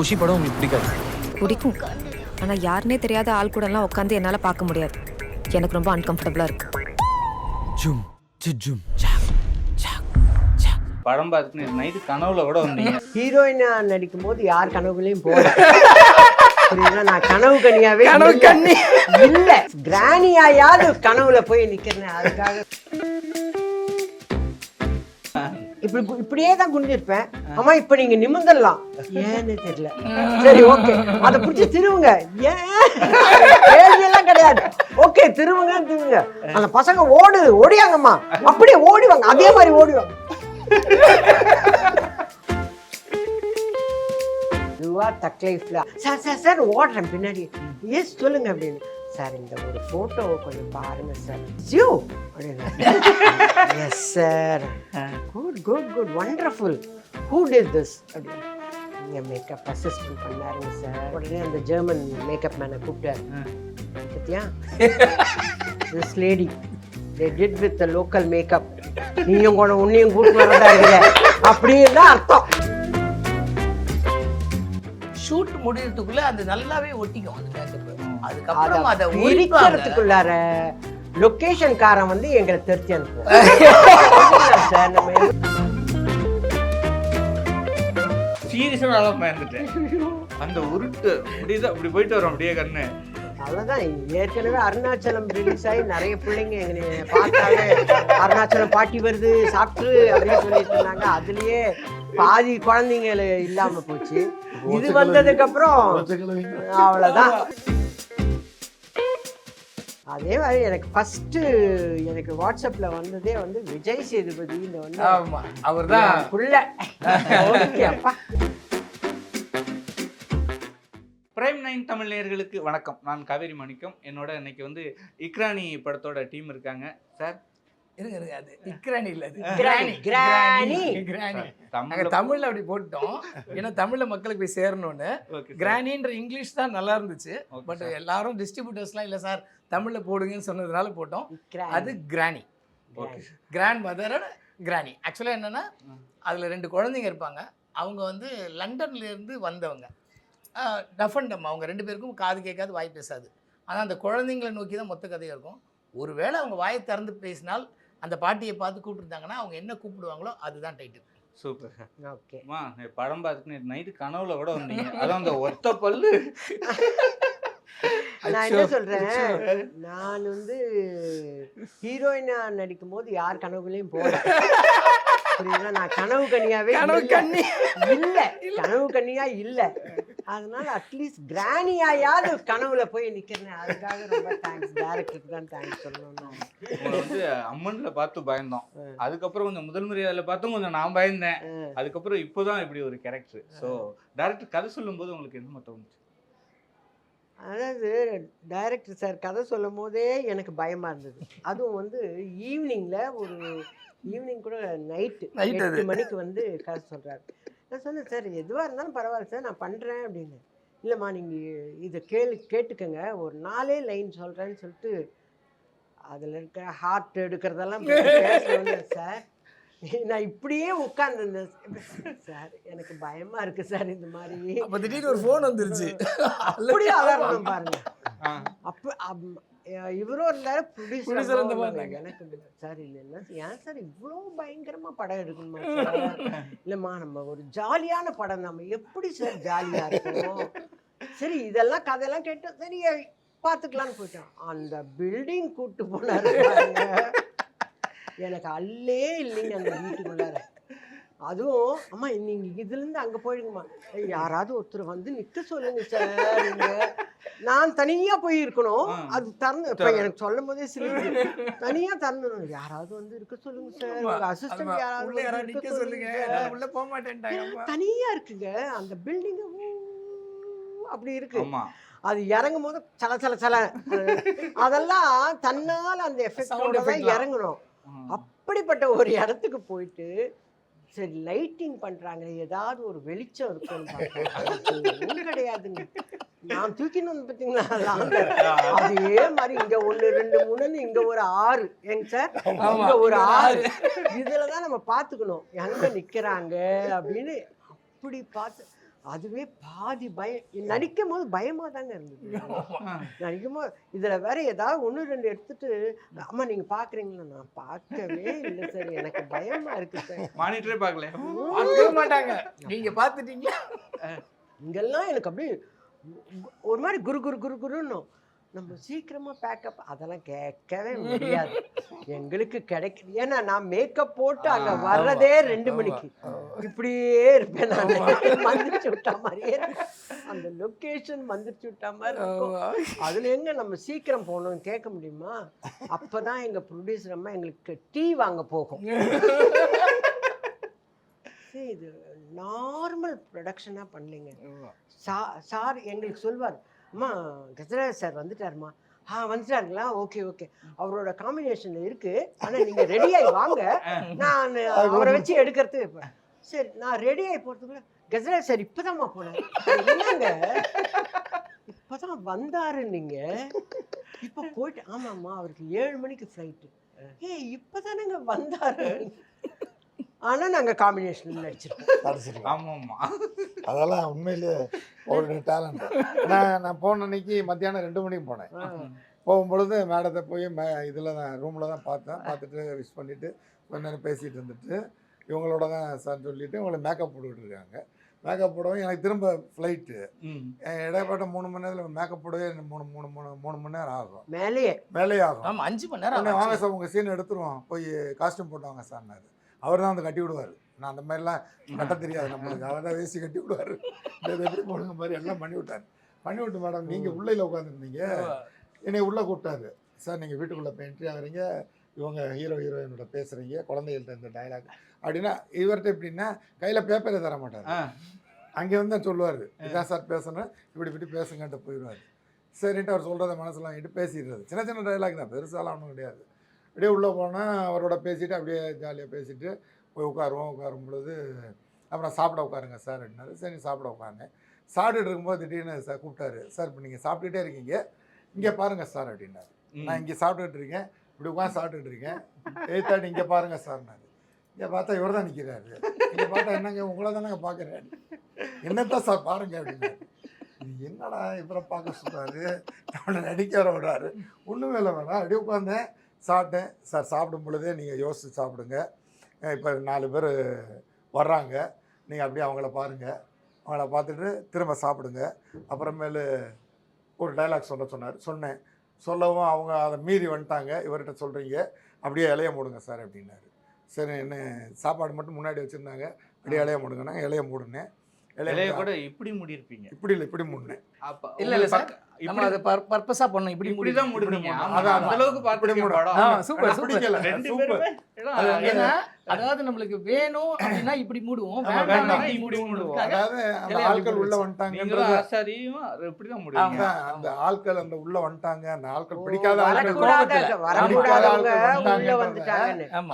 குஷி படம் உங்களுக்கு பிடிக்காது? பிடிக்கும். ஆனால் யாருன்னே தெரியாத ஆள் கூடலாம் உட்காந்து என்னால் பார்க்க முடியாது. எனக்கு ரொம்ப அன்கம்ஃபர்டபுளாக இருக்கு. ஜும் ஜும் சாக் சாக் சாக். படம் பார்த்துட்டு நைட்டு கனவுல கூட வந்தீங்க. ஹீரோயினா நடிக்கும் போது யார் கனவுகளையும் போல புரியுதா? நான் கனவு கனியாவே இல்ல, கிராணியாயாவது கனவுல போய் நிக்கிறேன். அதுக்காக இப்படியே தான் குனிஞ்சிருப்பேன். ஆமா இப்ப நீங்க நிமிர்ந்துடலாம், ஏன்னு தெரியல. சரி ஓகே, அதை பிடிச்சி திருவுங்க. ஏன் கேள்வியெல்லாம் கிடையாது. ஓகே திருவுங்க. அந்த பசங்க ஓடியாங்கம்மா, அப்படியே ஓடிவாங்க, அதே மாதிரி ஓடிவாங்க. தக்லைஃப்ல சார் சார் சார் ஓடுறேன் பின்னாடி. எஸ் சொல்லுங்க அப்படின்னு. சார் இந்த ஒரு போட்டோவை கொஞ்சம் பாருங்க சார். ஜியோ அப்படின்னு. Yes sir. Good good good wonderful. Who did this அப்படின்னு. நீங்கள் மேக்கப் அசிஸ்டன்ட் பண்ணாருங்க சார். உடனே அந்த ஜெர்மன் மேக்கப் மேனை கூப்பிட்டாரு. Sathya this lady they did with the local makeup. நீயும் கூட உன்னையும் கூப்பிட்டு வரதா இருக்குல்ல அப்படின்னு தான் அர்த்தம். ஷூட் முடியறதுக்குள்ள அது நல்லாவே ஒட்டிக்கும் அந்த மேக்கப். அதுக்கப்புறம் அதை இருக்கிறதுக்குள்ளார லொகேஷன் காரன் வந்து எங்களை தெரிச்சு அனுப்புவோம். சீரியஸா நல்லா பயந்துட்டேன். அந்த உருட்டு முடியுது அப்படி போயிட்டு வரோம் அப்படியே கண்ணு. அவ்வளவுதான். ஏற்கனவே அருணாச்சலம் ரிலீஸ் ஆகி நிறைய பிள்ளைங்க எங்க பார்த்தாலே அருணாச்சலம் பாட்டி வருது சாப்பிட்டு அப்படின்னு சொல்லிட்டு இருந்தாங்க. அதுலயே பாதி குழந்தைங்க இல்லாம போச்சு. இது வந்ததுக்கு அப்புறம் அவ்வளவுதான். அதே மாதிரி எனக்கு ஃபர்ஸ்ட் எனக்கு வாட்ஸ்அப்ல வந்ததே வந்து விஜய் சேதுபதி இந்த வந்து அவர்தான் புள்ள. ஓகே அப்பா. பிரைம் 9 தமிழ் நேயர்களுக்கு வணக்கம். நான் காவேரி மாணிக்கம். என்னோட இன்னைக்கு வந்து இக்ரானி படத்தோட டீம் இருக்காங்க. சார் இருங்க அது இக்ரானி இல்ல, அது கிரானி. நாங்க தமிழ்ல அப்படி போட்டோம், ஏன்னா தமிழ்ல மக்களுக்கு போய் சேரணும்னு. கிரானின்ற இங்கிலீஷ் தான் நல்லா இருந்துச்சு, பட் எல்லாரும் டிஸ்ட்ரிபியூட்டர்ஸ்லாம் இல்ல சார் தமிழ்ல போடுங்கன்னு சொன்னதுனால போட்டோம். அது கிரானி, கிராண்ட் மதரோட கிரானி. ஆக்சுவலா என்னன்னா அதுல 2 குழந்தைங்க இருப்பாங்க. அவங்க வந்து லண்டன்ல இருந்து வந்தவங்க. டஃபண்டம் அவங்க 2 பேருக்கும் காது கேட்காது, வாய் பேசாது. ஆனால் அந்த குழந்தைங்களை நோக்கி தான் மொத்த கதையாக இருக்கும். ஒருவேளை அவங்க வாயை திறந்து பேசினால் அந்த பாட்டியை பார்த்து கூப்பிட்டுருந்தாங்கன்னா அவங்க என்ன கூப்பிடுவாங்களோ அதுதான் டைட்டில். Super sir. ஓகே மா படம் பார்த்துட்டு நைட்டு கனவுல கூட வந்தீங்க. அதான் அந்த ஒத்த பல்லு. நான் என்ன சொல்றேன், நான் வந்து ஹீரோயினா நடிக்கும் போது யார் கனவுகளையும் போல புரியுதா? நான் கனவு கனியாவே இல்ல, கனவு கனியா இல்ல. அதனால அட்லீஸ்ட் கிராணியாயாவது கனவுல போய் நிக்கிறேன். அதுக்காக ரொம்ப தேங்க்ஸ். டைரக்டருக்கு தான் தேங்க்ஸ் சொல்லணும். வந்து அம்மன்ல பார்த்து பயந்தோம், அதுக்கப்புறம் கொஞ்சம் முதல் முறையில பார்த்தும் கொஞ்சம் நான் பயந்தேன். அதுக்கப்புறம் இப்போதான் இப்படி ஒரு கேரக்டர். ஸோ டைரக்டர் கதை சொல்லும் போது உங்களுக்கு என்ன தோணுச்சு? அதாவது டைரக்டர் சார் கதை சொல்லும் போதே எனக்கு பயமா இருந்தது. அதுவும் வந்து ஈவினிங் கூட நைட்டு 8 மணிக்கு வந்து கதை சொல்றாரு. நான் சொன்னேன் சார் எதுவாக இருந்தாலும் பரவாயில்ல சார் நான் பண்ணுறேன் அப்படின்னு. இல்லைம்மா நீங்கள் இதை கேட்டுக்கங்க, ஒரு 4 லைன் சொல்கிறேன்னு சொல்லிட்டு அதில் இருக்கிற ஹார்ட் எடுக்கிறதெல்லாம் பேசுவேன் சார். நான் இப்படியே உட்கார்ந்துருந்தேன் சார், எனக்கு பயமாக இருக்குது சார். இந்த மாதிரி திடீர்னு ஒரு ஃபோன் வந்துருச்சு, அப்படியே அலறணும் பாருங்க. அப்போ இவரும் இருந்தாரு, ப்ரொடியூசர் எனக்கு சார் இல்லைன்னா ஏன் சார் இவ்வளோ பயங்கரமா படம் எடுக்கணுமா சார்? இல்லைம்மா நம்ம ஒரு ஜாலியான படம், நம்ம எப்படி சார் ஜாலியா இருக்கும்? சரி இதெல்லாம் கதையெல்லாம் கேட்டோம், சரி பார்த்துக்கலான்னு போயிட்டோம். அந்த பில்டிங் கூட்டு போனாரு, எனக்கு அல்லே இல்லைங்க அந்த வீட்டுக்குள்ளார. அதுவும் அம்மா நீங்க இதுல இருந்து அங்க போயிடுங்கம்மா, யாராவது ஒருத்தர் வந்து நிக்க சொல்லுங்க சார். நான் தனியா போய் இருக்கணும், அது திறந்து இப்ப எனக்கு சொல்லும் போதே சிரிப்பு. தனியா திறந்து யாராவது வந்து இருக்க சொல்லுங்க சார், உங்க அசிஸ்டன்ட் யாராவது இருக்க சொல்லுங்க. உள்ள போக மாட்டேன்ட்டாங்க, தனியா இருக்குங்க அந்த பில்டிங் அப்படி இருக்கு. அது இறங்கும் போது சல சல சல அதெல்லாம் தன்னால அந்த எஃபெக்ட் இறங்கணும். அப்படிப்பட்ட ஒரு இடத்துக்கு போயிட்டு சரி லைட்டிங் பண்றாங்க, ஏதாவது ஒரு வெளிச்சம் இருக்கும் கிடையாதுங்க. நான் தூக்கின்னு வந்து பார்த்தீங்களா அதே மாதிரி இங்க 1 2 3 இங்க ஒரு 6 ஏங்க சார், இங்க ஒரு 6 இதுலதான் நம்ம பாத்துக்கணும் எங்க நிக்கிறாங்க அப்படின்னு. அப்படி பார்த்து அதுவே பாதி பயம். நடிக்கும் போது பயமா தாங்க இருந்தது. நடிக்கும் போது இதுல வேற ஏதாவது 1-2 எடுத்துட்டு அம்மா நீங்க பாக்குறீங்களா, நான் பார்க்கவே இல்லை சார், எனக்கு பயமா இருக்கு சார். மானிட்டரே பார்க்கல. பார்க்கவே மாட்டாங்க. நீங்க பார்த்துட்டீங்களா? இங்கெல்லாம் எனக்கு அப்படியே ஒரு மாதிரி குரு குரு குரு குருன்னும். நம்ம சீக்கிரமா பேக்கப் அதெல்லாம் கேட்கவே முடியாது. எங்களுக்கு கிடைக்குது. ஏன்னா நான் மேக்கப் போட்டு அங்க வர்றதே 2 மணிக்கு. இப்படியே இருப்பேன் நான். மந்திரிச்சு விட்டா மாதிரியே அந்த லொக்கேஷன் மந்திரிச்சு விட்டா மாதிரி இருக்கும். அதுல எங்க நம்ம சீக்கிரம் போகணும்னு கேட்க முடியுமா? அப்பதான் எங்க ப்ரொடியூசர் அம்மா எங்களுக்கு டீ வாங்க போகும். இது நார்மல் ப்ரொடக்ஷனா பண்ணலைங்க. சார் எங்களுக்கு சொல்வார், அம்மா கஜராஜ் சார் வந்துட்டாருமா. வந்துட்டாருங்களா, ஓகே ஓகே, அவரோட காம்பினேஷன்ல இருக்கு, ஆனா நீங்க ரெடியாகி வாங்க, நான் அவரை வச்சு எடுக்கிறது. சரி, நான் ரெடியாகி போறதுக்குள்ள கஜராஜ் சார் இப்பதாம்மா போனேன். என்னங்க இப்பதான் வந்தாரு நீங்க, இப்ப போயிட்டு? ஆமாம்மா அவருக்கு 7 மணிக்கு ஃப்ளைட்டு. இப்பதானங்க வந்தாரு. ஆனா நாங்க காம்பினேஷன் நடிச்சிருக்கோம். ஆமாம்மா, அதெல்லாம் உண்மையிலேயே ஒரு டேலண்ட். நான் போன அன்னைக்கு மத்தியானம் 2 மணிக்கு போனேன். போகும்பொழுது மேடத்தை போய் இதில் தான் ரூமில் தான் பார்த்தேன். பார்த்துட்டு விஷ் பண்ணிவிட்டு கொஞ்ச நேரம் பேசிகிட்டு இருந்துட்டு இவங்களோட தான் சார் சொல்லிவிட்டு இவங்களை மேக்கப் போட்டுக்கிட்டு இருக்காங்க. மேக்கப் போடவும் எனக்கு திரும்ப ஃப்ளைட்டு. இடைப்பட்ட 3 மணி நேரத்தில் மேக்கப் போடவே 3 மணி நேரம் ஆகும். மேலேயே ஆகும். ஆமாம், 5 மணி நேரம். வாங்க சார் உங்கள் சீன் எடுத்துருவோம், போய் காஸ்டியூம் போட்டாங்க சார்னாரு. அவர் தான் வந்து கட்டி விடுவார். நான் அந்த மாதிரிலாம் கட்ட தெரியாது நம்மளுக்கு. அவர் தான் வேசி கட்டி விடுவார். எப்படி போடுங்க மாதிரி எல்லாம் பண்ணி விட்டு மேடம் நீங்கள் உள்ளே உட்காந்துருந்தீங்க, என்னை உள்ளே கூப்பிட்டாரு. சார் நீங்கள் வீட்டுக்குள்ளே போய் என்ட்ரி ஆகுறீங்க, இவங்க ஹீரோயினோட பேசுகிறீங்க, குழந்தைகள்ட்ட இந்த டைலாக் அப்படின்னா. இவர்கிட்ட எப்படின்னா கையில் பேப்பரை தர மாட்டார். அங்கே வந்து தான் சொல்லுவார், இதான் சார் பேசணும், இப்படி பேசுங்கன்ட்டு போயிடுவார். சரின்ட்டு அவர் சொல்கிறத மனசில் வாங்கிட்டு பேசிடுறது. சின்ன டைலாக் தான், பெருசாலாம் ஒன்றும் கிடையாது. அப்படியே உள்ளே போனால் அவரோட பேசிவிட்டு அப்படியே ஜாலியாக பேசிவிட்டு போய் உட்காரும் பொழுது அப்புறம் சாப்பிட உட்காருங்க சார் அப்படின்னாரு. சரி சாப்பிட உட்காருங்க. சாப்பிட்டுட்டு இருக்கும்போது திடீர்னு சார் கூப்பிட்டாரு, சார் இப்போ நீங்கள் சாப்பிட்டுட்டே இருக்கீங்க, இங்கே பாருங்கள் சார் அப்படின்னாரு. நான் இங்கே சாப்பிட்டுட்டு இருக்கேன், இப்படி உட்காந்து சாப்பிட்டுட்டு இருக்கேன், 8:30 இங்கே பாருங்கள் சார்னாரு. இங்கே பார்த்தா இவர் தான் நிற்கிறாரு. இங்கே பார்த்தா என்னங்க உங்களை தானேங்க பார்க்குறேன், என்னத்தான் சார் பாருங்க அப்படின்னாரு. இது என்னடா இவரை பார்க்க சொல்கிறாரு, நம்மளை நடிக்க வர விடுறாரு. ஒன்றும் வேலை வேணாம். அப்படியே உட்காந்தேன், சாப்பிட்டேன். சார் சாப்பிடும் பொழுதே நீங்கள் யோசித்து சாப்பிடுங்க, இப்போ 4 பேர் வர்றாங்க, நீங்கள் அப்படியே அவங்கள பாருங்கள், அவங்கள பார்த்துட்டு திரும்ப சாப்பிடுங்க. அப்புறமேலு ஒரு டைலாக் சொன்னேன். சொல்லவும் அவங்க அதை மீறி வந்துட்டாங்க, இவர்கிட்ட சொல்கிறீங்க, அப்படியே இலைய மூடுங்க சார் அப்படின்னாரு. சரி, என்ன சாப்பாடு மட்டும் முன்னாடி வச்சுருந்தாங்க, அப்படியே இலைய மூடுங்கன்னா இலைய மூடுனேன். இலைய கூட இப்படி மூடி இருப்பீங்க. இப்படி இல்லை, இப்படி மூடினேன். இல்ல சார், நம்ம அதை பர்பஸா பண்ணோம். இப்படி தான் மூடுனீங்க. அந்த அளவுக்கு பார்த்து படம் சூப்பர் பிடிக்கல. ஏன்னா அதாவது நம்மளுக்கு வேணும் அப்படின்னா இப்படி மூடுவோம், வேண்டாம்னா இப்படி மூடுவோம். அதாவது அந்த ஆட்கள் உள்ள வந்துட்டாங்க, ஆசாரியும் இப்படிதான் மூடுவாங்க. அந்த ஆட்கள் அந்த உள்ள வந்துட்டாங்க, அந்த ஆட்கள் பிடிக்காத ஆட்கள்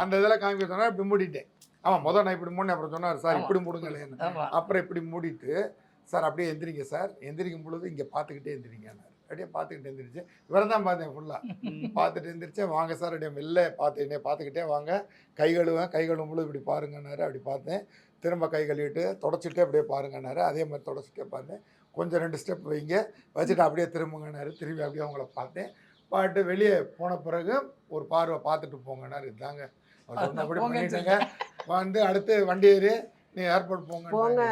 அந்த இதெல்லாம் காமிக்க சொன்னா இப்படி மூடிட்டேன். முதல் நான் இப்படி மூடினேன். அப்புறம் சொன்னார், சார் இப்படி மூடுங்களேன்னு. அப்புறம் இப்படி மூடிட்டு, சார் அப்படியே எந்திரிங்க சார், எந்திரிக்கும் பொழுது இங்கே பார்த்துக்கிட்டே எந்திரிங்கன்னாரு. அப்படியே பார்த்துக்கிட்டே எந்திரிச்சு, இவரை தான் பார்த்தேன் ஃபுல்லாக. பார்த்துட்டு எந்திரிச்சேன், வாங்க சார் அப்படியே மெல்ல பார்த்துக்கிட்டே வாங்க, கை கழுவும் பொழுது இப்படி பாருங்கன்னாரு. அப்படி பார்த்தேன், திரும்ப கை கழுவிட்டு தொடச்சிட்டே அப்படியே பாருங்கன்னாரு. அதே மாதிரி தொடச்சிட்டே பார்த்தேன். கொஞ்சம் 2 ஸ்டெப் வைங்க, வச்சுட்டு அப்படியே திரும்புங்கன்னாரு. திரும்பி அப்படியே அவங்கள பார்த்தேன். பார்த்து வெளியே போன பிறகு ஒரு பார்வை பார்த்துட்டு போங்கன்னாரு. இதுதாங்க அப்படி பண்ணிட்டுங்க. வந்து அடுத்து வண்டி ஏறி நீ ஏர்போர்ட் போங்க.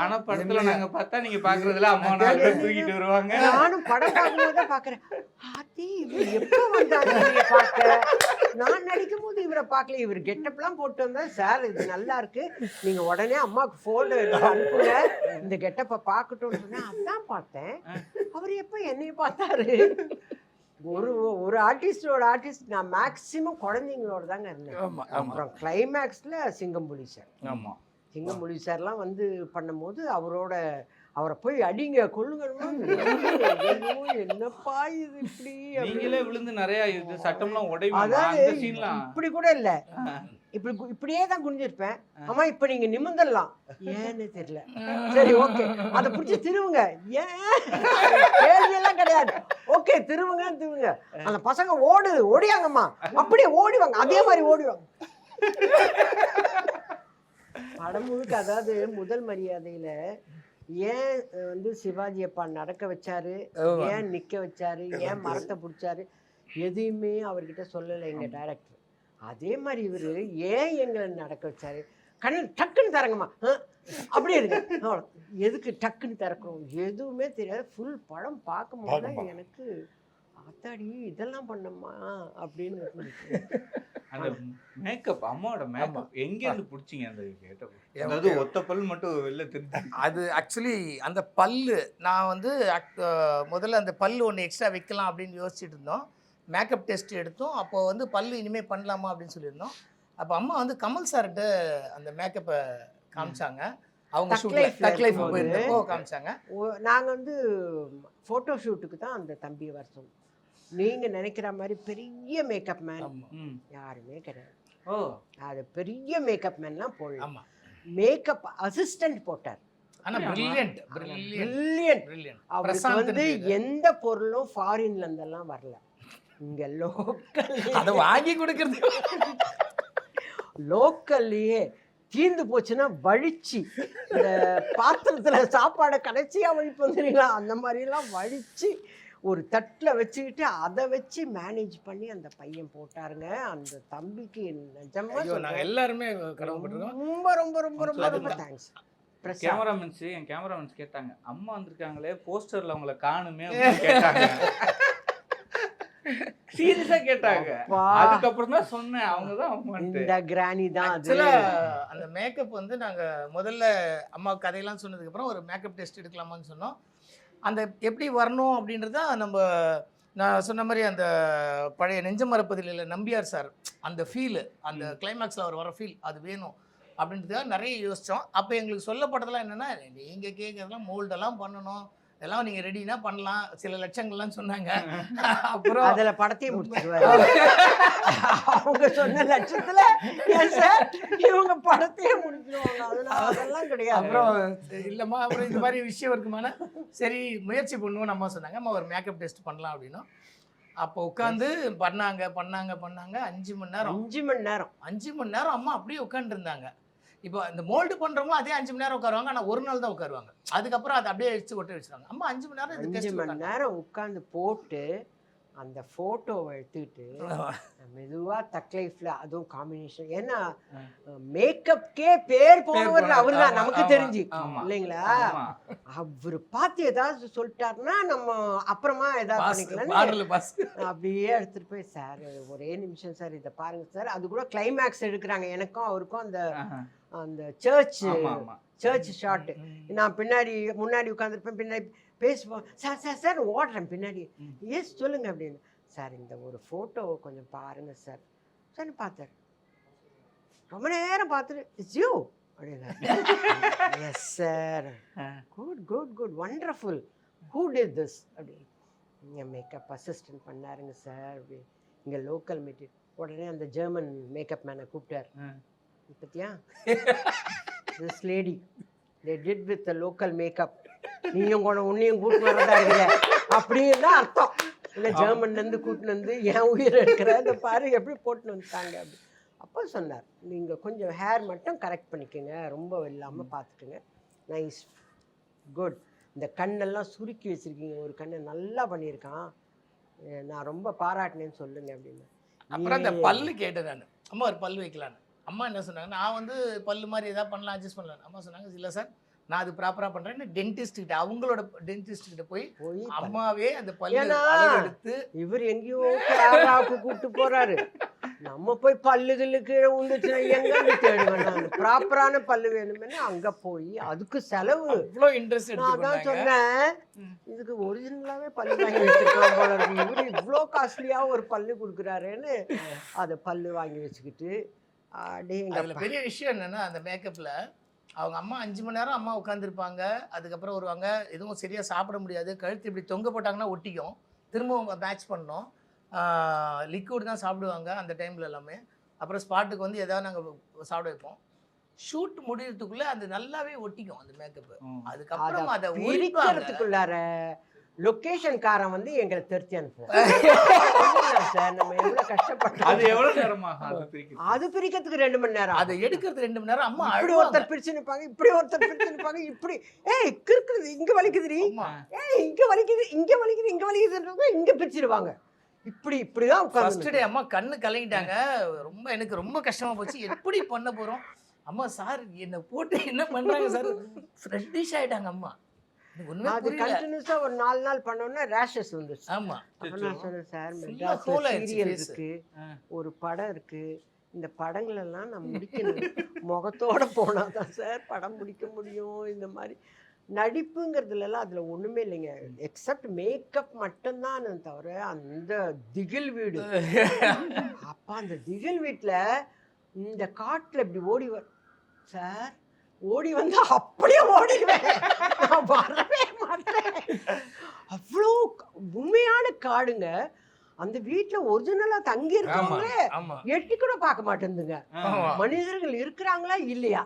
ஆனா படத்துல நாங்க பார்த்தா நீங்க பாக்குறதுல அம்மா தூக்கிட்டு வருவாங்க. நானும் படம் பார்க்கும்போது தான் பாக்குறேன், இவர் எப்ப வந்தாங்க பார்க்க. நான் நடிக்கும் போது இவரை பார்க்கல. இவர் கெட்டப்லாம் போட்டு வந்தா, சார் இது நல்லா இருக்கு, நீங்க உடனே அம்மாவுக்கு போன் அனுப்புங்க, இந்த கெட்டப்பை பார்க்கட்டும்னு சொன்னேன். அதான் பார்த்தேன். அவர் எப்ப என்னைய பார்த்தாரு. ஒரு ஆர்டிஸ்ட் நான் மேக்சிமம் குழந்தைங்களோட தாங்க இருந்தேன். அப்புறம் கிளைமேக்ஸ்ல சிங்கம்புலி சார்லாம் வந்து பண்ணும்போது அவரை போய் அடிங்க கொள்ளுங்க. என்னப்பா இது இப்படி நீங்களே விழுந்து நிறைய இது சட்டம்லாம் உடையும். அதாவது இப்படி கூட இல்ல, இப்படியே தான் குனிஞ்சிருப்பேன். அம்மா இப்ப நீங்க நிமிர்ந்துடலாம், ஏன்னு தெரியல. சரி ஓகே, அதை பிடிச்சி திருவுங்க, ஏன் கேள்வி எல்லாம் கிடையாது. ஓகே திருவுங்க. அந்த பசங்க ஓடியாங்கம்மா, அப்படியே ஓடிவாங்க, அதே மாதிரி ஓடிவாங்க. படம் முழுக்க அதாவது முதல் மரியாதையில ஏன் வந்து சிவாஜி அப்பா நடக்க வச்சாரு, ஏன் நிக்க வச்சாரு, ஏன் மரத்தை பிடிச்சாரு, எதையுமே அவர்கிட்ட சொல்லலை எங்க டைரக்டர். அதே மாதிரி இவரு ஏன் எங்களை நடக்க வச்சாரு, கண்ணு டக்குன்னு திறங்கம்மா அப்படியே இருக்கு, எதுக்கு டக்குன்னு திறக்கணும் எதுவுமே தெரியாது. ஃபுல் படம் பார்க்கும்போது எனக்கு ஆத்தாடி இதெல்லாம் பண்ணம்மா அப்படின்னு இருந்துச்சு. அந்த மேக்கப், அம்மாவோட மேக்கப் எங்க இருந்து பிடிச்சிங்க அந்த கேட்ட? அதாவது ஒத்த பல் மட்டும் வெளில தெரிஞ்சு. அது ஆக்சுவலி அந்த பல்லு நான் வந்து முதல்ல அந்த பல்லு ஒன்று எக்ஸ்ட்ரா வைக்கலாம் அப்படின்னு யோசிச்சுட்டு இருந்தோம். மேக்கப் டெஸ்ட் எடுத்தோம். அப்போ வந்து பல்லு இனிமேல் பண்ணலாமா அப்படின்னு சொல்லியிருந்தோம். அப்போ அம்மா வந்து கமல் சார்கிட்ட அந்த மேக்கப்பை காமிச்சாங்க. அவங்க டக் லைஃப் போயிருந்தப்போ காமிச்சாங்க. நாங்கள் வந்து ஃபோட்டோ ஷூட்டுக்கு தான் அந்த தம்பியை வர சொன்னோம். நீங்க நினைக்கிற மாதிரி பெரிய மேக்கப் மேன் யாருமே கிடையாது. அது பெரிய மேக்கப் மேன்லாம் போடலாம். மேக்கப் அசிஸ்டன்ட் போட்டார். ஆனா பிரில்லியன்ட் அவருக்கு வந்து எந்த பொருளும் ஃபாரின்ல இருந்தெல்லாம் வரல. இங்க லோக்கல் அதை வாங்கி கொடுக்கறது லோக்கல்லையே தீர்ந்து போச்சுன்னா வழிச்சு இந்த பாத்திரத்துல சாப்பாடை கடைசியா வழிப்பு வந்துடுங்களா அந்த மாதிரிலாம் வழிச்சு ஒரு தட்டில் வச்சுக்கிட்டு அதை வச்சு மேனேஜ் பண்ணி அந்த பையன் போட்டாருங்க. அந்த தம்பிக்கு நிஜமா எல்லாருமே ரொம்ப ரொம்ப ரொம்ப ரொம்ப ரொம்ப தேங்க்ஸ். கேமராமேன்ஸ் என் கேமராமேன்ஸ் கேட்டாங்க, அம்மா வந்திருக்காங்களே போஸ்டர்ல அவங்கள காணுமே கேட்டாங்க. சீரியஸா கேட்டாங்க. அதுக்கப்புறம் தான் சொன்னேன் அவங்க தான் அம்மா. இந்த கிரானி தான் அது. அந்த மேக்கப் வந்து நாங்க முதல்ல அம்மா கதையெல்லாம் சொன்னதுக்கு அப்புறம் ஒரு மேக்கப் டெஸ்ட் எடுக்கலாமான்னு சொன்னோம். அந்த எப்படி வரணும் அப்படின்றத நம்ம நான் சொன்ன மாதிரி அந்த பழைய நெஞ்ச மறப்பதில் நம்பியார் சார் அந்த ஃபீலு, அந்த கிளைமேக்ஸில் அவர் வர ஃபீல் அது வேணும் அப்படின்றதுக்காக நிறைய யோசித்தோம். அப்போ எங்களுக்கு சொல்லப்பட்டதெல்லாம் என்னென்னா, நீங்கள் கேட்குறதெல்லாம் மோல்டெல்லாம் பண்ணணும், எல்லாம் நீங்கள் ரெடினா பண்ணலாம், சில லட்சங்கள்லாம் சொன்னாங்க. அப்புறம் அதில் படத்தையும் முடிச்சிருவாரு. அவங்க சொன்ன லட்சத்தில் இவங்க படத்தையே முடிச்சிருவாங்க. அதெல்லாம் கிடையாது. அப்புறம் இல்லைம்மா அப்புறம் இந்த மாதிரி விஷயம் இருக்குமானா சரி முயற்சி பண்ணுவோம் நம்ம சொன்னாங்க. அம்மா ஒரு மேக்கப் டெஸ்ட் பண்ணலாம் அப்படின்னும். அப்போ உட்காந்து பண்ணாங்க 5 மணி நேரம் 5 மணி நேரம் அம்மா அப்படியே உட்காந்துருந்தாங்க. இப்போ இந்த மோல்டு பண்ணுறவங்களும் அதே 5 மணி நேரம் உட்காருவாங்க. ஆனால் ஒரு நாள் தான் உட்காருவாங்க. அதுக்கப்புறம் அதை அப்படியே எடுத்து ஒட்டி வச்சுருவாங்க. அம்மா 5 மணி நேரம் 5 மணி நேரம் உட்காந்து போட்டு அந்த ஃபோட்டோவை எடுத்துக்கிட்டு மெதுவாக தக் லைஃப்ல அதுவும் காம்பினேஷன். ஏன்னா மேக்கப்கே பேர் போனவர் அவர் தான் நமக்கு தெரிஞ்சு இல்லைங்களா. அவர் பார்த்து ஏதாவது சொல்லிட்டாருன்னா நம்ம அப்புறமா ஏதாவது பண்ணிக்கலாம். அப்படியே எடுத்துட்டு போய் சார் ஒரே நிமிஷம் சார் இதை பாருங்க சார். அது கூட கிளைமேக்ஸ் எடுக்கிறாங்க எனக்கும் அவருக்கும். அந்த சர்ச் ஷாட். நான் முன்னாடி உட்காந்துருப்பேன், பின்னாடி பேசுவோம். சார் ஓடுறேன் பின்னாடி. எஸ் சொல்லுங்க அப்படின்னு. சார் இந்த ஒரு ஃபோட்டோவை கொஞ்சம் பாருங்க சார். சார் பார்த்தார், ரொம்ப நேரம் பார்த்துட்டு இட்ஸ் யூ அப்படின்னா. Yes sir, good good good wonderful, who did this அப்படின்னு. இங்கே மேக்கப் அசிஸ்டன்ட் பண்ணாருங்க சார் அப்படி, இங்கே லோக்கல் மெட்டீரியல். உடனே அந்த ஜெர்மன் மேக்கப் மேனை கூப்பிட்டார். பத்தியா this lady they did with the local makeup. நீயும் உன்னையும் கூட்டின்னு வரதா இருக்கல அப்படின்னு தான் அர்த்தம். இல்லை ஜெர்மன்லேருந்து கூட்டின்னு வந்து என் உயிரை இருக்கிற இந்த பாரு எப்படி போட்டுன்னு வந்துட்டாங்க அப்படி. அப்போ சொன்னார், நீங்கள் கொஞ்சம் ஹேர் மட்டும் கரெக்ட் பண்ணிக்கோங்க, ரொம்ப இல்லாமல் பார்த்துக்குங்க. Nice good. இந்த கண்ணெல்லாம் சுருக்கி வச்சுருக்கீங்க, ஒரு கண்ணை நல்லா பண்ணியிருக்கான், நான் ரொம்ப பாராட்டினேன்னு சொல்லுங்க அப்படின்னு. அப்புறம் அந்த பல்லு கேட்டேன் நான், அம்மா ஒரு பல்லு வைக்கலான்னு. அம்மா என்ன சொன்னாங்க, நான் வந்து பல்லு மாதிரி எதாவது பண்ணலாம் அட்ஜஸ்ட் பண்ணலாம். அம்மா சொன்னாங்க இல்லை சார் நான் அது ப்ராப்பராக பண்ணுறேன்னு டென்டிஸ்ட் கிட்ட, அவங்களோட டென்டிஸ்ட் கிட்ட போய் அம்மாவே அந்த பல்லு எடுத்து. இவர் எங்கேயோ கூப்பிட்டு போறாரு, நம்ம போய் பல்லுகளுக்கு கீழே உண்டுச்சுன்னா எங்க தேடுவேன். ப்ராப்பரான பல்லு வேணும்னு அங்க போய் அதுக்கு செலவு இவ்வளோ இன்ட்ரெஸ்ட். நான் தான் சொன்னேன், இதுக்கு ஒரிஜினலாவே பல்லு வாங்கி வச்சிருக்கலாம் போல இருக்கு, இவரு இவ்வளோ காஸ்ட்லியா ஒரு பல்லு கொடுக்குறாருன்னு அதை பல்லு வாங்கி வச்சுக்கிட்டு. அதில் பெரிய விஷயம் என்னன்னா, அந்த மேக்கப்ல அவங்க அம்மா 5 மணி நேரம் அம்மா உட்காந்துருப்பாங்க. அதுக்கப்புறம் வருவாங்க, எதுவும் சரியாக சாப்பிட முடியாது, கழுத்து இப்படி தொங்க போட்டாங்கன்னா ஒட்டிக்கும், திரும்பவும் மேட்ச் பண்ணோம். லிக்விட் தான் சாப்பிடுவாங்க அந்த டைமில் எல்லாமே. அப்புறம் ஸ்பாட்டுக்கு வந்து எதாவது நாங்கள் சாப்பிட வைப்போம். ஷூட் முடியறதுக்குள்ளே அது நல்லாவே ஒட்டிக்கும் அந்த மேக்கப்பு. அதுக்கப்புறம் அதை உரிக்கிறதுக்குள்ளார லொகேஷன் காரன் வந்து எங்களை திருத்தி அனுப்புவோம் சார். நம்ம எவ்வளவு அது கஷ்டப்பட்டோம். எவ்வளவு நேரமாகும் அது பிரிக்கிறது? அது பிரிக்கிறதுக்கு 2 மணி நேரம். அதை எடுக்கிறது 2 மணி நேரம். அம்மா இப்படி அழுவாங்க. ஒருத்தர் பிரிச்சு நிப்பாங்க, இப்படி ஒருத்தர் பிரிச்சு நிப்பாங்க, இப்படி ஏய் கிறுக்குது இங்க வலிக்குதுடி, அம்மா ஏய் இங்க வலிக்குது இங்க வலிக்குது இங்க வலிக்குதுன்றவங்க இங்க பிரிச்சிருவாங்க. இப்படிதான் ஃபர்ஸ்ட் உட்கார்ந்து டே அம்மா கண்ணு கலங்கிட்டாங்க. ரொம்ப எனக்கு ரொம்ப கஷ்டமா போச்சு. எப்படி பண்ண போறோம்? அம்மா சார் என்ன போட்டு என்ன பண்றாங்க சார்? ஃப்ரெஷ்ஷ் ஆயிட்டாங்க அம்மா. எனக்கு ஒண்ணுமே அது புரியல. கண்டினியூஸா ஒரு 4 நாள் பண்ணோம்னா ரேஷஸ் வந்துச்சு. ஆமா. அப்ப நான் சொன்னேன் சார், Full-ஆ மெட்ராஸ்ல cold ஆயிடுச்சு சீரியல் face. இருக்கு, ஒரு படம் இருக்கு, இந்த படங்கள் எல்லாம் நான் முடிக்கணும். முகத்தோட போனாதான் சார் படம் முடிக்க முடியும். இந்த மாதிரி நடிப்புங்கிறதுல எல்லாம் அதுல ஒண்ணுமே இல்லைங்க, எக்ஸப்ட் மேக்கப் மட்டும்தான் தவிர. அந்த திகில் வீடு, அப்ப அந்த திகில் வீட்டுல இந்த காட்டுல இப்படி ஓடி சார், ஓடி வந்து அப்படியே ஓடிடுவேன், நான் வரவே மாட்டேன். அவ்வளோ உண்மையான காடுங்க. அந்த வீட்டுல ஒரிஜினலா தங்கி இருக்கவங்களே ஆமா. எட்டி கூட பார்க்க மாட்டேங்குதுங்க. ஆமா. மனிதர்கள் இருக்கிறாங்களா இல்லையா,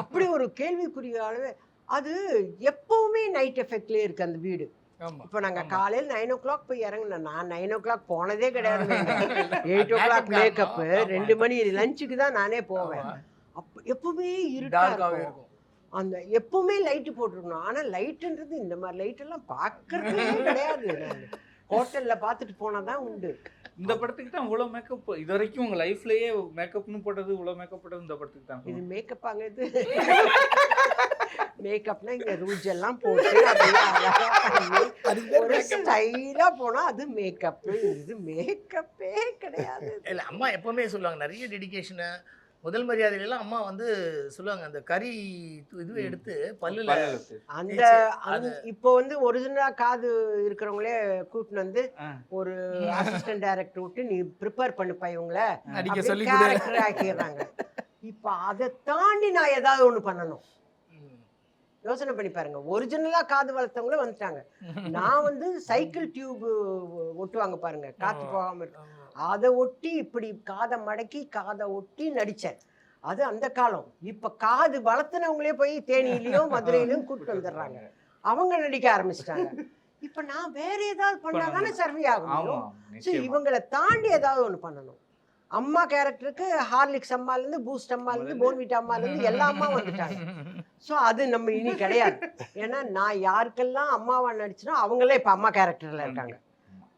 அப்படி ஒரு கேள்விக்குரிய அளவு. அது எப்பவுமே நைட் எஃபெக்ட்லயே இருக்கு அந்த வீடு. ஆமா. இப்போ நாங்க காலையில் 9 o'clock போய் இறங்கினேன். நான் 9 o'clock போனதே கிடையாது. 8 o'clock மேக்கப், 2 மணி லஞ்சுக்கு தான் நானே போவேன். அப்போ எப்பவுமே இருட்டா டார்க்காவே இருக்கும். இருக்கும். அந்த எப்பவுமே லைட்டு போட்டுருக்கணும். ஆனா லைட்டுன்றது இந்த மாதிரி லைட் எல்லாம் பார்க்கறதே கிடையாது. ஹோட்டல்ல பார்த்துட்டு போனாதான் உண்டு. இந்த படத்துக்கு தான் இவ்வளவு மேக்கப் இது வரைக்கும் உங்க லைஃப்லயே மேக்கப்னு போட்டது, இவ்வளவு மேக்கப் போட்டது இந்த படத்துக்கு தான். இது மேக்கப்பாங்க இது. மேக்கப்னா இங்க ரூஜ் எல்லாம் போட்டு அப்படியே அழகா பண்ணி ஒரு ஸ்டைலா போனா அது மேக்கப். இது மேக்கப்பே கிடையாது. இல்ல அம்மா எப்பவுமே சொல்லுவாங்க நிறைய டெடிகேஷனு. முதல் மரியாதையிலாம் அம்மா வந்து சொல்லுவாங்க அந்த கறி இதுவை எடுத்து பல்லுல அந்த இப்போ வந்து ஒரிஜினலா காது இருக்கிறவங்களே கூட்டின்னு வந்து ஒரு அசிஸ்டன்ட் டைரக்டர் விட்டு நீ ப்ரிப்பேர் பண்ணுப்பா இவங்கள நடிக்க சொல்லி கேரக்டர் ஆக்கிடுறாங்க. இப்போ அதை தாண்டி நான் ஏதாவது ஒண்ணு பண்ணணும். யோசனை பண்ணி பாருங்க, ஒரிஜினலா காது வளர்த்தவங்களே வந்துட்டாங்க. நான் வந்து சைக்கிள் டியூப் ஒட்டுவாங்க பாருங்க, காத்து போகாம இருக்கு, அதை ஒட்டி இப்படி காதை மடக்கி காதை ஒட்டி நடிச்சேன். அது அந்த காலம். இப்ப காது வளர்த்துனவங்களே போய் தேனியிலயும் மதுரையிலயும் கூப்பிட்டு வந்துடுறாங்க, அவங்க நடிக்க ஆரம்பிச்சிட்டாங்க. இப்ப நான் வேற ஏதாவது பண்ணாதானே சர்வே ஆகணும். இவங்களை தாண்டி ஏதாவது ஒண்ணு பண்ணணும். அம்மா கேரக்டருக்கு ஹார்லிக்ஸ் அம்மால இருந்து, பூஸ்ட் அம்மால இருந்து, போன்விட்டா அம்மால இருந்து எல்லா அம்மா வந்துட்டாங்க. ஸோ அது நம்ம இனி கிடையாது. ஏன்னா நான் யாருக்கெல்லாம் அம்மாவா நடிச்சனோ அவங்களே இப்ப அம்மா கேரக்டர்ல இருக்காங்க.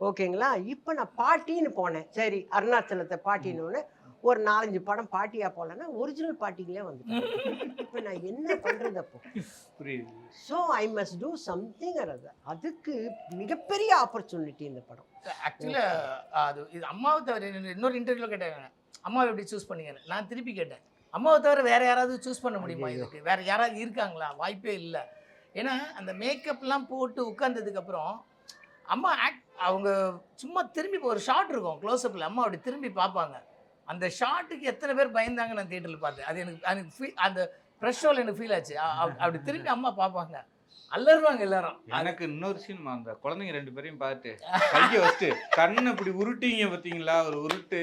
ஓகேங்களா? இப்போ நான் பாட்டின்னு போனேன். சரி, அருணாச்சலத்தை பாட்டின்னு ஒரு 4-5 படம் பாட்டியா போலன்னா ஒரிஜினல் பாட்டிங்களே வந்து. இப்போ நான் என்ன பண்றது அப்போ? புரியுது. So I must do something. அதுக்கு மிகப்பெரிய ஆப்பர்ச்சுனிட்டி இந்த படம். ஆக்சுவலா அது இது அம்மாவை தவிர இன்னொரு இன்டர்வியூல கேட்டாங்க, அம்மாவை எப்படி சூஸ் பண்ணீங்க? நான் திருப்பி கேட்டேன், அம்மாவை தவிர வேற யாராவது சூஸ் பண்ண முடியுமா இதுக்கு? வேற யாராவது இருக்காங்களா? வாய்ப்பே இல்லை. ஏன்னா அந்த மேக்கப்லாம் போட்டு உட்கார்ந்ததுக்கு அப்புறம் அம்மா அவங்க சும்மா திரும்பி ஒரு ஷாட் இருக்கும் க்ளோஸ்அப்பில், அம்மா அப்படி திரும்பி பார்ப்பாங்க. அந்த ஷாட்டுக்கு எத்தனை பேர் பயந்தாங்க நான் தியேட்டரில் பார்த்தேன். அது எனக்கு அந்த ப்ரெஷ் ஷோவில் எனக்கு ஃபீல் ஆச்சு. அப்படி திரும்பி அம்மா பார்ப்பாங்க, அல்லருவாங்க எல்லாரும். எனக்கு இன்னொரு சீன், அந்த குழந்தைங்க 2 பேரையும் பார்த்து கையை வச்சுட்டு கண்ணை இப்படி உருட்டிங்க பார்த்தீங்களா, ஒரு உருட்டு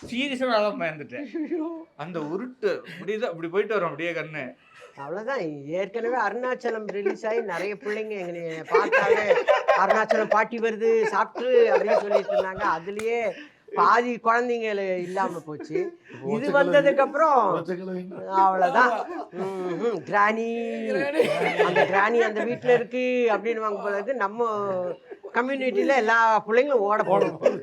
சீரியஸாக நல்லா பயந்துட்டேன். அந்த உருட்டு இப்படிதான் இப்படி போயிட்டு வரும் அப்படியே கண்ணு. அவ்வளோதான். ஏற்கனவே அருணாச்சலம் ரிலீஸ் ஆகி நிறைய பிள்ளைங்க எங்களை பார்த்தாலே அருணாச்சலம் பாட்டி வருது சாப்பிட்டு அப்படின்னு சொல்லிட்டு இருந்தாங்க. அதுலயே பாதி குழந்தைங்க இல்லாம போச்சு. இது வந்ததுக்கு அப்புறம் அவ்வளவுதான். கிராணி, அந்த கிராணி அந்த வீட்டுல இருக்கு அப்படின்னு வாங்க போது நம்ம கம்யூனிட்டியில எல்லா பிள்ளைங்களும் ஓட போகுது.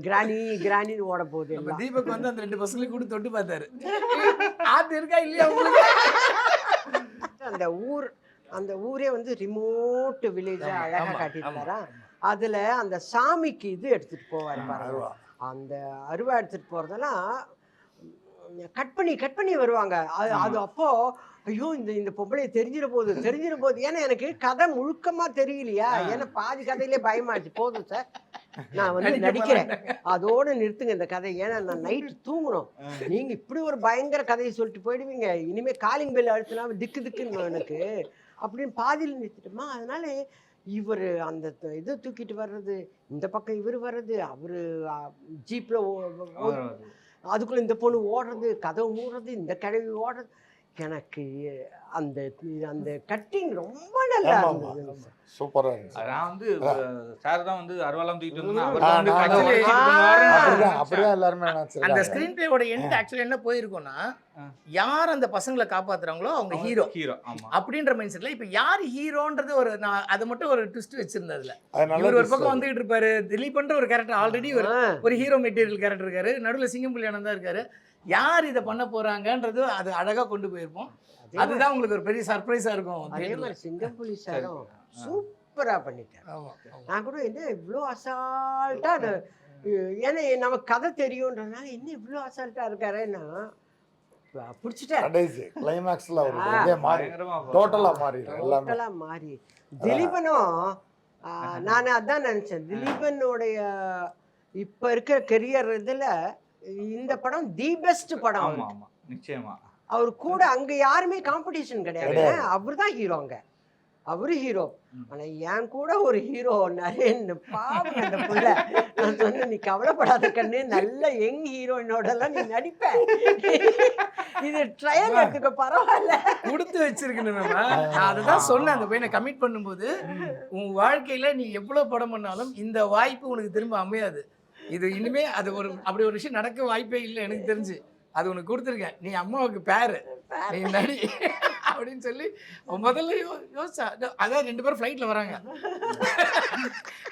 கிராணி கிராணின்னு ஓட போகுது. தீபக் வந்து அந்த 2 பசங்களையும் கூட தொட்டு பார்த்தாரு, ஆத்து இருக்கா இல்லையா உங்களுக்கு? அந்த ஊரே வந்து ரிமோட் வில்லேஜா அழகா காட்டியிருப்பாரா. அதுல அந்த சாமிக்கு இது எடுத்துட்டு போவாரு பாருங்க, அந்த அருவா எடுத்துட்டு போறதெல்லாம் கட் பண்ணி வருவாங்க. அது அப்போ ஐயோ இந்த பொம்பளையை தெரிஞ்சிட போகுது. ஏன்னா எனக்கு கதை முழுக்கமா தெரியலையா, ஏன்னா பாதி கதையிலே பயமாச்சு. போதும் சார், நான் வந்து நடிக்கிறேன், அதோட நிறுத்துங்க இந்த கதை. ஏன்னா நான் நைட்டு தூங்கணும், நீங்க இப்படி ஒரு பயங்கர கதையை சொல்லிட்டு போயிடுவீங்க, இனிமே காலிங் பெல் அழுத்தினா திக்குன்னு எனக்கு அப்படின்னு பாதியில் நிறுத்திட்டோமா. அதனால இவர் அந்த இது தூக்கிட்டு வர்றது, இந்த பக்கம் இவர் வர்றது, அவரு ஜீப்ல அதுக்குள்ள இந்த பொண்ணு ஓடுறது, கதவு மூடுறது, இந்த கிழவி ஓடுறது, எனக்கு அந்த அந்த கட்டிங் ரொம்ப நல்லா ஆமா, இருந்தது சார். சூப்பரா இருந்துச்சு. நான் வந்து சார் தான் வந்து அருவாலாம் தூக்கிட்டு வந்தோம்னா ம். அவர் தான் வந்து நான் கதை actually- வச்சுட்டு பண்ணுவாருன்னு அப்படிதான் நினைச்சேன். அப்படிதான் எல்லாருமே அந்த நினைச்சிருக்காங்க. ஸ்கிரீன் பிளேயோட எண்ட் ஆக்சுவலி என்ன போயிருக்கும்னா யார் அந்த பசங்களை காப்பாத்துறாங்களோ அவங்க ஹீரோ ஹீரோ ஆமா அப்படின்ற மைண்ட் செட்ல இப்ப யார் ஹீரோன்றது ஒரு நான் அதை மட்டும் ஒரு ட்விஸ்ட் வச்சிருந்ததுல அது நல்ல இவர் ஒரு twist பக்கம் அது. வந்துகிட்டு இருப்பாரு திலீப்ன்ற ஒரு கேரக்டர் ஆல்ரெடி ஒரு ஹீரோ மெட்டீரியல் கேரக்டர் இருக்காரு நடுவில் சிங்கம்புலியானந்த் தான் இருக்காரு யார் இதை பண்ண போறாங்கன்றது அது அழகா கொண்டு போயிருப்போம் அதுதான் உங்களுக்கு ஒரு பெரிய சர்ப்ரைஸா இருக்கும் அதே theatre ல. மாதிரி சிங்கம்புலி சாரும் சூப்பரா பண்ணிட்டார். ஆமா நான் கூட என்ன இவ்வளோ அசால்ட்டா அது ஏன்னா நமக்கு கதை தெரியுன்றதுனால என்ன இவ்வளோ அசால்ட்டா இருக்காருன்னா பிடிச்சிட்டார். கடைசி கிளைமேக்ஸ்ல ஒரு இதே மாறி பயங்கரமா டோட்டலா மாறிடும் எல்லாமே. டோட்டலா மாறி திலீபனும் நான் அதான் நினைச்சேன் திலீபனுடைய இப்ப இருக்கிற கெரியர் இதுல இந்த படம் தி பெஸ்ட் படம் ஆமா அவருக்கு. ஆமா நிச்சயமா அவர் கூட அங்க யாருமே காம்படிஷன் கிடையாது. அவர் தான் ஹீரோ அங்க அவரு ஹீரோ. ஆனா என் கூட ஒரு ஹீரோ நரேன் பாவம் அந்த புள்ள. நான் சொன்னேன் நீ கவலைப்படாத கண்ணு நல்ல யங் ஹீரோயினோட எல்லாம் நீ நடிப்ப இது ட்ரையல் எடுத்துக்க பரவாயில்ல கொடுத்து வச்சிருக்கணும் நான் அதுதான் சொன்னேன் அந்த பையனை கமிட் பண்ணும்போது உன் வாழ்க்கையில நீ எவ்வளவு படம் பண்ணாலும் இந்த வாய்ப்பு உனக்கு திரும்ப அமையாது இது இனிமே அது ஒரு அப்படி ஒரு விஷயம் நடக்க வாய்ப்பே இல்லை எனக்கு தெரிஞ்சு அது உனக்கு கொடுத்துருக்கேன் நீ அம்மாவுக்கு பேரு நீ நடி அப்படின்னு சொல்லி அவன் முதல்ல யோசிச்சா அதான் 2 பேரும் ஃப்ளைட்டில் வராங்க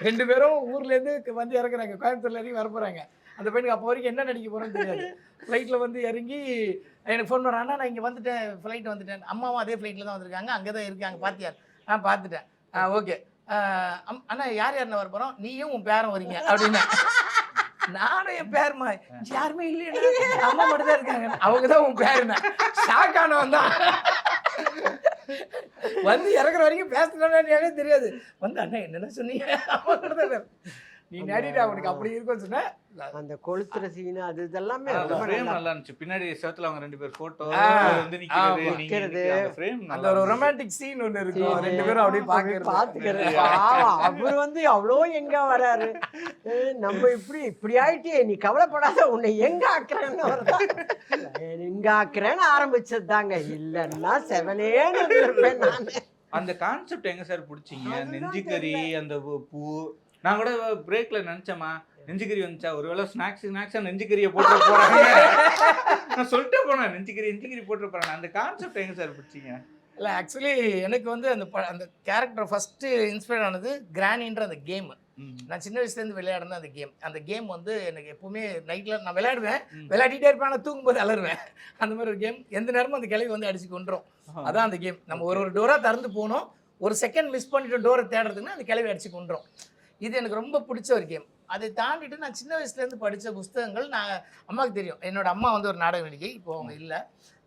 2 பேரும் ஊர்லேருந்து வந்து இறக்குறாங்க கோயம்புத்தூர்ல இறங்கி வர போகிறாங்க அந்த பையனுக்கு அப்போ வரைக்கும் என்ன நடிக்க போகிறோன்னு தெரியாது ஃப்ளைட்டில் வந்து இறங்கி எனக்கு ஃபோன் பண்ணுறாங்க நான் இங்கே வந்துட்டேன் ஃப்ளைட் வந்துட்டேன் அம்மாவும் அதே ஃப்ளைட்டில் தான் வந்திருக்காங்க அங்கே தான் இருக்காங்க பார்த்தியா பார்த்துட்டேன் ஓகே அண்ணா யார் யாருன்னு வர போகிறோம் நீயும் உன் பேரன் வரீங்க அப்படின்னா நானும் என் பேருமா யாருமே இல்லையா அம்மா மட்டும் தான் இருக்காங்க அவங்க தான் உன் பேருண்ணா ஷாக் ஆனவன் தான் வந்து இறக்குற வரைக்கும் பேசுனானே தெரியாது வந்து அண்ணா என்னென்ன சொன்னீங்க அம்மா மட்டும் தான் பேர் நீ நடிடா அவனுக்கு அப்படி இருக்கும்னு சொன்ன அந்த கொளுத்துற சீன் அது இதெல்லாமே அந்த ரொம்ப ஃப்ரேம் நல்லா நல்லா இருந்துச்சு பின்னாடி செவத்துல அவங்க 2 பேர் போட்டோ ஆ, வந்து நிக்கிறது நீங்க நிக்கிறது. நிக்கிறது, அந்த ஃப்ரேம் அந்த ஒரு ரொமான்டிக் சீன் ஒன்று இருக்கும் 2 பேரும் அப்படியே பாத்துக்கிறது பார்க்கறது பாவம் அவர் வந்து அவ்வளோ எங்க வராரு நம்ம இப்படி ஆயிட்டே நீ கவலைப்படாத உன்னை எங்க ஆக்குறேன்னு வருதான் எங்க ஆக்குறேன்னு ஆரம்பிச்சது தாங்க இல்லைன்னா செவனேன்னு இருந்திருப்பேன் நான். அந்த கான்செப்ட் எங்க சார் பிடிச்சீங்க அதுதான் நெஞ்சுக்கறி அந்த பூ நான் கூட பிரேக்ல நினைச்சேமா நெஞ்சுக்கறி வந்துச்சா ஒருவேளை ஸ்நாக்ஸா நெஞ்சுக்கறியை போட்டு போறாங்க நான் சொல்லிட்டு போனேன் நெஞ்சுக்கறி போட்டு போறாங்க அந்த கான்செப்ட் எங்க சார் பிடிச்சீங்க இல்லை ஆக்சுவலி எனக்கு வந்து அந்த கேரக்டர் ஃபஸ்ட்டு இன்ஸ்பயர் ஆனது கிரானின்ற அந்த கேம் நான் சின்ன வயசுலேருந்து விளையாடுன அந்த கேம் வந்து எனக்கு எப்பவுமே நைட்டில் நான் விளையாடுவேன் விளையாடிட்டே இருப்பேன் ஆனால் தூங்கும்போது அலறுவேன் அந்த மாதிரி ஒரு கேம் எந்த நேரமும் அந்த கிளவி வந்து அடிச்சு கொண்டுரும் அதான் அந்த கேம் நம்ம ஒரு டோராக திறந்து போனோம் ஒரு செகண்ட் மிஸ் பண்ணிட்டு டோரை தேடுறதுக்குன்னா அந்த கிளவி அடிச்சு கொண்டுரும் இது எனக்கு ரொம்ப பிடிச்ச ஒரு கேம் அதை தாண்டிட்டு நான் சின்ன வயசுலேருந்து படித்த புஸ்தகங்கள் நான் அம்மாவுக்கு தெரியும் என்னோட அம்மா வந்து ஒரு நாடக நடிகை இப்போ அவங்க இல்லை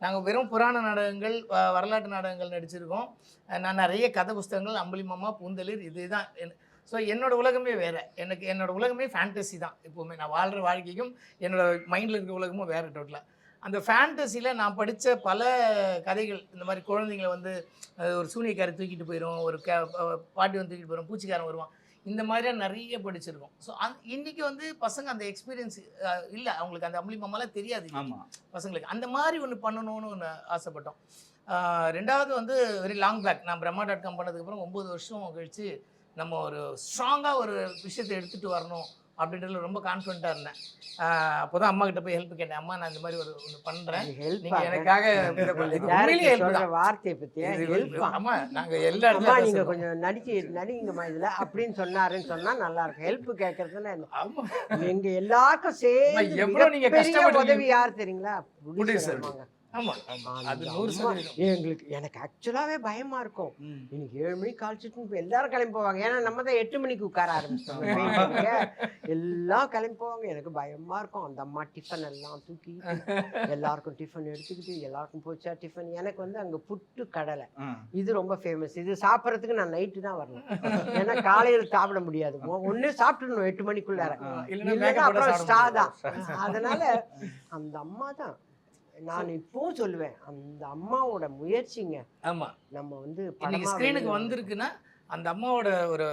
நாங்கள் வெறும் புராண நாடகங்கள் வரலாற்று நாடகங்கள் நடிச்சிருக்கோம் நான் நிறைய கதை புஸ்தகங்கள் அம்புலிமாமா பூந்தளிர் இதுதான் ஸோ என்னோட உலகமே வேறு என்னோட உலகமே ஃபேண்டசி தான் எப்போவுமே நான் வாழ்கிற வாழ்க்கைக்கும் என்னோட மைண்டில் இருக்க உலகமும் வேறு டோட்டலாக அந்த ஃபேண்டசியில் நான் படித்த பல கதைகள் இந்த மாதிரி குழந்தைங்களை வந்து ஒரு சூனியக்காரை தூக்கிட்டு போயிடும் ஒரு பாட்டி வந்து தூக்கிட்டு போயிடும் பூச்சிக்காரன் வருவான் இந்த மாதிரியாக நிறைய படிச்சிருக்கோம் ஸோ இன்றைக்கி வந்து பசங்க அந்த எக்ஸ்பீரியன்ஸ் இல்லை அவங்களுக்கு அந்த அம்புலிமாமாலாம் தெரியாது பசங்களுக்கு அந்த மாதிரி ஒன்று பண்ணணும்னு ஒன்று ஆசைப்பட்டோம் ரெண்டாவது வந்து வெரி லாங் பேக் நான் பிரம்மா.com பண்ணதுக்கப்புறம் 9 வருஷம் கழித்து நம்ம ஒரு ஸ்ட்ராங்காக ஒரு விஷயத்தை எடுத்துகிட்டு வரணும் அப்படின்றதுல ரொம்ப கான்ஃபிடென்ட்டாக இருந்தேன் அப்போ தான் அம்மா கிட்ட போய் ஹெல்ப் கேட்டேன் அம்மா நான் இந்த மாதிரி ஒன்று பண்ணுறேன் நீங்கள் எனக்காக உண்மையிலேயே ஹெல்ப் தான் வார்த்தையை பற்றி அம்மா நாங்கள் எல்லா அம்மா இடத்துல நீங்க கொஞ்சம் நடிங்கம்மா இதுல அப்படின்னு சொன்னாருன்னு சொன்னா நல்லா இருக்கும் ஹெல்ப் கேட்கறதுல ஆமாம் எங்க எல்லாருக்கும் சேர்ந்து எவ்வளோ நீங்கள் பெரிய கஷ்டப்பட்டு உதவி யார் தெரியுங்களா Producer. ஆமாங்க. ஆமாம் அது அந்த 100% எனக்கு ஆக்சுவலாவே பயமா இருக்கும் இன்னைக்கு 7 மணிக்கு கால்ச்சிட்டு இப்போ எல்லாரும் கிளம்பி போவாங்க ஏன்னா நம்ம தான் 8 மணிக்கு உட்கார ஆரம்பிச்சோம் எல்லாம் கிளம்பி போவாங்க எனக்கு பயமா இருக்கும் அந்த அம்மா டிஃபன் எல்லாம் தூக்கி எல்லாருக்கும் டிஃபன் எடுத்துக்கிட்டு எல்லாருக்கும் போச்சா டிஃபன் எனக்கு வந்து அங்க புட்டு கடலை இது ரொம்ப ஃபேமஸ் இது சாப்பிட்றதுக்கு நான் நைட்டு தான் வரணும் ஏன்னா காலையில் சாப்பிட முடியாது ஒண்ணு சாப்பிட்டுடணும் 8 மணிக்குள்ளார இல்லைன்னா அப்புறம் ஸ்டா தான் அதனால அந்த அம்மா தான் நான் இப்பவும் சொல்லுவேன் அந்த அம்மாவோட முயற்சிங்க ஆமா நம்ம வந்து இன்னைக்கு ஸ்க்ரீனுக்கு வந்திருக்குன்னா அந்த அம்மாவோட ஒரு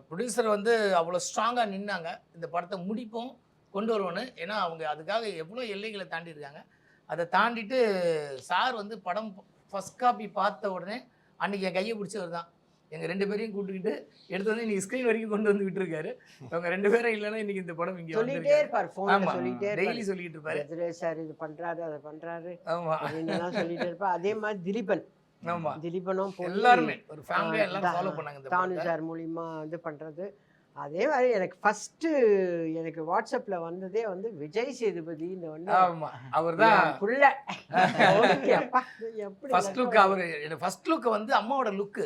ப்ரொடியூசர் வந்து அவ்வளோ ஸ்ட்ராங்காக நின்னாங்க இந்த படத்தை முடிப்போம் கொண்டு வருவோன்னு ஏன்னா அவங்க அதுக்காக எவ்வளோ எல்லைகளை தாண்டி இருக்காங்க அதை தாண்டிட்டு சார் வந்து படம் ஃபர்ஸ்ட் காப்பி பார்த்த உடனே அன்றைக்கி என் கையை பிடிச்சவர் தான். எங்கள் 2 பேரையும் கூப்பிட்டுக்கிட்டு எடுத்து வந்து இன்றைக்கி ஸ்க்ரீன் வரைக்கும் கொண்டு வந்து விட்டுருக்காரு. அவங்க 2 பேரும் இல்லைன்னா இன்றைக்கி இந்த படம் இங்கே சொல்லிட்டே இருப்பார், ஃபோனில் சொல்லிட்டே டெய்லி சொல்லிட்டு இருப்பாரு. இருப்பார், சார் இது பண்ணுறாரு அதை பண்ணுறாரு ஆமாம் அப்படின்லாம் சொல்லிட்டே இருப்பார். அதே மாதிரி திலீபன், ஆமாம் திலீபனும் எல்லாருமே ஒரு ஃபேமிலியாக எல்லாரும் ஃபாலோ பண்ணாங்க இந்த தானு சார் மூலிமா வந்து பண்ணுறது. அதே மாதிரி எனக்கு ஃபஸ்ட்டு எனக்கு வாட்ஸ்அப்பில் வந்ததே வந்து விஜய் சேதுபதி இந்த வந்து ஆமாம் அவர் தான் புள்ள எப்படி ஃபர்ஸ்ட் லுக். அவர் ஃபர்ஸ்ட் லுக்கை வந்து அம்மாவோட லுக்கு,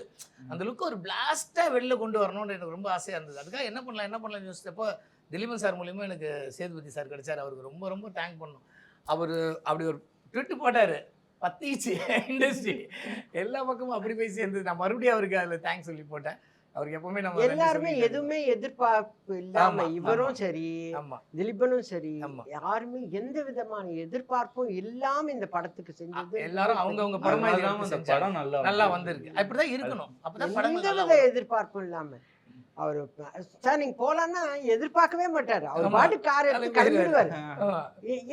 அந்த லுக்கு ஒரு பிளாஸ்ட்டாக வெளில கொண்டு வரணும்னு எனக்கு ரொம்ப ஆசையாக இருந்தது. அதுக்காக என்ன பண்ணலாம்னு யோசிச்சப்போ திலீபன் சார் மூலியமாக எனக்கு சேதுபதி சார் கிடைச்சார். அவருக்கு ரொம்ப ரொம்ப தேங்க் பண்ணணும். அவர் அப்படி ஒரு ட்விட்டு போட்டார், பத்திச்சு இண்டஸ்ட்ரி எல்லா பக்கமும் அப்படி போய் சேர்ந்தது. நான் மறுபடியும் அவருக்கு அதில் தேங்க்ஸ் சொல்லி போட்டேன். அவருக்கு எப்பவுமே நம்ம எல்லாருமே எதுவுமே எதிர்பார்ப்பு இல்லாம இவரும் சரி திலீபனும் சரி யாருமே எந்த விதமான எதிர்பார்ப்பும் இல்லாம இந்த படத்துக்கு செஞ்சது. எல்லாரும் அவங்கவங்க படம் நல்லா வந்திருக்கு. அப்படிதான் இருக்கணும். அப்பதான் எந்த வித எதிர்பார்ப்பும் இல்லாம அவரு சார் நீங்க போலான்னா எதிர்பார்க்கவே மாட்டாரு. அவர் பாட்டு கார் எடுத்து கிளம்பிடுவாரு.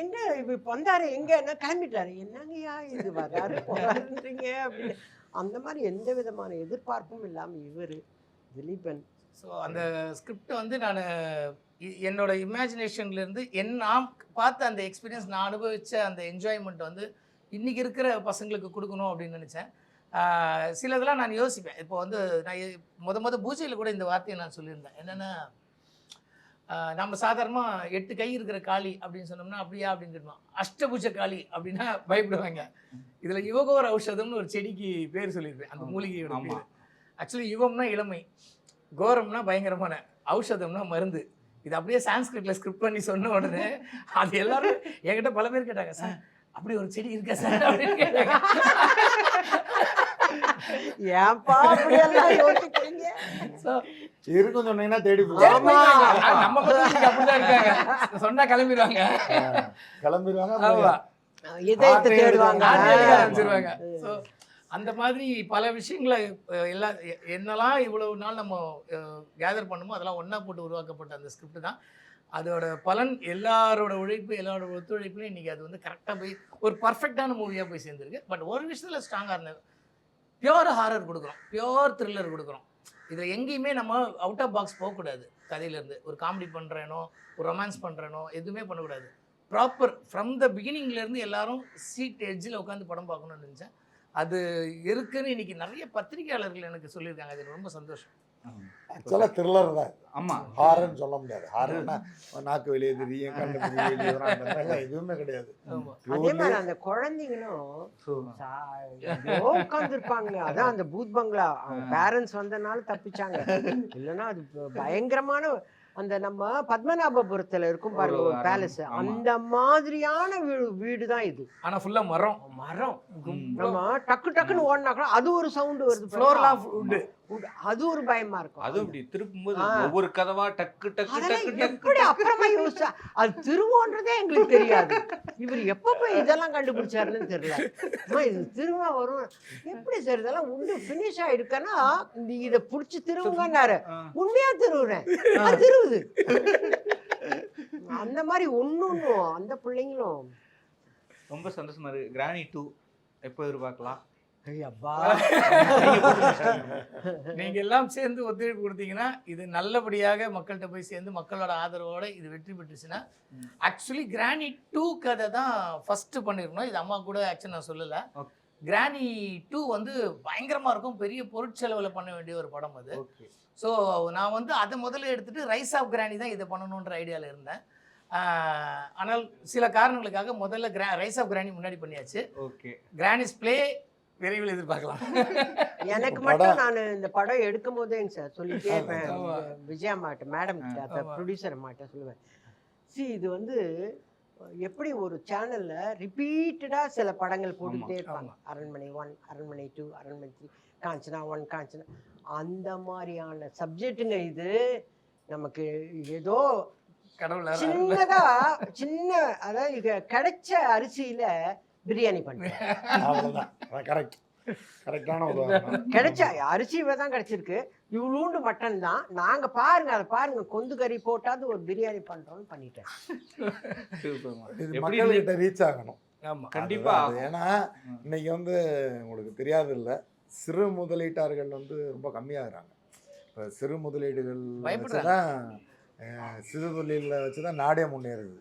எங்க இப்ப வந்தாரு எங்க என்ன கிளம்பிட்டாரு, என்னங்கய்யா இது வராரு போறாருன்றீங்க அப்படின்னு. அந்த மாதிரி எந்த விதமான எதிர்பார்ப்பும் இல்லாம இவரு திலீபன். ஸோ அந்த ஸ்கிரிப்ட் வந்து நான் என்னோட இமேஜினேஷன்லேருந்து நான் பார்த்த அந்த எக்ஸ்பீரியன்ஸ், நான் அனுபவித்த அந்த என்ஜாய்மெண்ட் வந்து இன்றைக்கி இருக்கிற பசங்களுக்கு கொடுக்கணும் அப்படின்னு நினச்சேன். சில இதெல்லாம் நான் யோசிப்பேன். இப்போ வந்து நான் முத பூஜையில் கூட இந்த வார்த்தையை நான் சொல்லியிருந்தேன். என்னென்னா நம்ம சாதாரணமாக 8 கை இருக்கிற காளி அப்படின்னு சொன்னோம்னா அப்படியா அப்படின்னு கேட்டோம். அஷ்டபுஜ காளி அப்படின்னா பயப்படுவாங்க. இதில் யுவகோர ஔஷதம்னு ஒரு செடிக்கு பேர் சொல்லியிருப்பேன், அந்த மூலிகையோட பேர். ஆக்சுவலி யுவம்னா இளமை, கோரம்னா பயங்கரமான, ஔஷதம்னா மருந்து. இது அப்படியே சான்ஸ்கிரிட்ல ஸ்கிரிப்ட் பண்ணி சொன்ன உடனே அது எல்லாரும் என்கிட்ட பல பேர் கேட்டாங்க, சார் அப்படி ஒரு செடி இருக்கா சார் அப்படின்னு கேட்டாங்க. ஏன்பா அப்படியெல்லாம் யோசிக்கிறீங்க? இருக்கும் சொன்னீங்கன்னா தேடி நம்ம அப்படிதான் இருக்காங்க, சொன்னா கிளம்பிடுவாங்க. இதயத்தை தேடுவாங்க, ஆரம்பிச்சிருவாங்க. ஸோ அந்த மாதிரி பல விஷயங்களை எல்லாம் என்னெல்லாம் இவ்வளவு நாள் நம்ம கேதர் பண்ணுமோ அதெல்லாம் ஒன்றா போட்டு உருவாக்கப்பட்ட அந்த ஸ்கிரிப்ட் தான். அதோட பலன் எல்லாரோட உழைப்பு, எல்லாரோட ஒத்துழைப்புலையும் இன்றைக்கி அது வந்து கரெக்டாக போய் ஒரு பர்ஃபெக்டான மூவியாக போய் சேர்ந்துருக்கு. பட் ஒரு விஷயத்தில் ஸ்ட்ராங்காக இருந்தது, பியோர் ஹாரர் கொடுக்குறோம், பியோர் த்ரில்லர் கொடுக்குறோம். இதில் எங்கேயுமே நம்ம அவுட் ஆஃப் பாக்ஸ் போகக்கூடாது. கதையிலேருந்து ஒரு காமெடி பண்ணுறேனோ ஒரு ரொமான்ஸ் பண்ணுறேனோ எதுவுமே பண்ணக்கூடாது. ப்ராப்பர் ஃப்ரம் த பிகினிங்லேருந்து எல்லாரும் சீட் எட்ஜில் உட்காந்து படம் பார்க்கணும்னு நினச்சேன். அது இருக்குன்னு இன்னைக்கு நிறைய பத்திரிகையாளர்கள் எனக்கு சொல்லியிருக்காங்க. அது ரொம்ப சந்தோஷம். ஆக்சுவலாக த்ரில்லர் தான். ஆமாம், ஹாரர்னு சொல்ல முடியாது. ஹாரர்னா நாக்கு வெளியே தெரியும், கண்ணு வெளியே வரும், எதுவுமே கிடையாது. அதே மாதிரி அந்த குழந்தைங்களும் உட்காந்துருப்பாங்க. அதான் அந்த பூத் பங்களா பேரண்ட்ஸ் வந்தனால தப்பிச்சாங்க. இல்லைன்னா அது பயங்கரமான அந்த நம்ம பத்மநாபபுரத்துல இருக்கும் பாருங்க ஒரு பேலஸ், அந்த மாதிரியான வீடு தான் இது. ஆனா ஃபுல்லா மரம் நம்ம டக்கு டக்குன்னு ஓடினா கூட அது ஒரு சவுண்ட் வருது, அது ஒரு பயமா இருக்கும். அது அப்படி திருப்பும்போது ஒவ்வொரு கதவா டக்கு டக்கு டக்கு எப்படி அப்புறமா யோசிச்சா அது திருவோன்றதே எங்களுக்கு தெரியாது. இவர் எப்ப போய் இதெல்லாம் கண்டுபிடிச்சாருன்னு தெரியல. இது திருவா வரும் எப்படி சார் இதெல்லாம் உண்டு பினிஷ் ஆயிருக்கன்னா இதை புடிச்சு திருவுங்கன்னாரு. உண்மையா திருவுறேன், திருவுது. அந்த மாதிரி ஒன்னும் அந்த பிள்ளைங்களும் ரொம்ப சந்தோஷமா இருக்கு. கிராணி 2 எப்போ எதிர்பார்க்கலாம்? நீங்க எல்லாம் சேர்ந்து ஒத்துழைப்பு கொடுத்தீங்கன்னா இது நல்லபடியாக மக்கள்கிட்ட போய் சேர்ந்து மக்களோட ஆதரவோட இது வெற்றி பெற்றுச்சுன்னா, ஆக்சுவலி கிராணி 2 கதை தான் ஃபர்ஸ்ட் பண்ணிருக்கணும். இது அம்மா கூட ஆக்சுவலி நான் சொல்லல. கிராணி 2 வந்து பயங்கரமா இருக்கும், பெரிய பொருட்செலவில் பண்ண வேண்டிய ஒரு படம் அது. ஸோ நான் வந்து அதை முதல்ல எடுத்துட்டு ரைஸ் ஆஃப் கிராணி தான் இதை பண்ணணுன்ற ஐடியாவில் இருந்தேன். ஆனால் சில காரணங்களுக்காக முதல்ல ரைஸ் ஆஃப் கிராணி முன்னாடி பண்ணியாச்சு. கிராணிஸ் பிளே விரைவில் எதிர்பார்க்கலாம். எனக்கு மட்டும் நான் இந்த படம் எடுக்கும் போதே சார் சொல்லிட்டே இருப்பேன் விஜயா மாட்ட மேடம் கிட்ட, ப்ரொடியூசர் மாட்ட சொல்லுவேன், இது வந்து எப்படி ஒரு சேனல்ல ரிப்பீட்டடா சில படங்கள் போட்டுக்கிட்டே இருப்பாங்க. அரண்மனை 1, அரண்மனை 2, அரண்மனை 3, காஞ்சனா 1, காஞ்சனா, அந்த மாதிரியான சப்ஜெக்டுங்க. இது நமக்கு ஏதோ சின்னதா சின்ன அதாவது கிடைச்ச அரிசியில பிரியாணி பண்ணுறேன். கிடைச்ச அரிசி தான் கிடைச்சிருக்கு, இவ்வளோண்டு மட்டன் தான், நாங்க பாருங்க அதை பாருங்க கொந்து கறி போட்டாது ஒரு பிரியாணி பண்றோம்னு பண்ணிட்டேன். மக்கள்கிட்ட ரீச் ஆகணும். ஆமா கண்டிப்பா அதுதான் அது. ஏன்னா இன்னைக்கு வந்து உங்களுக்கு தெரியாது இல்லை, சிறு முதலீட்டாளர்கள் வந்து ரொம்ப கம்மியாகிறாங்க. இப்போ சிறு முதலீடுகள் வச்சு பயப்படுறாங்க. தான் சிறு தொழிலில் வச்சு தான் நாடே முன்னேறுது.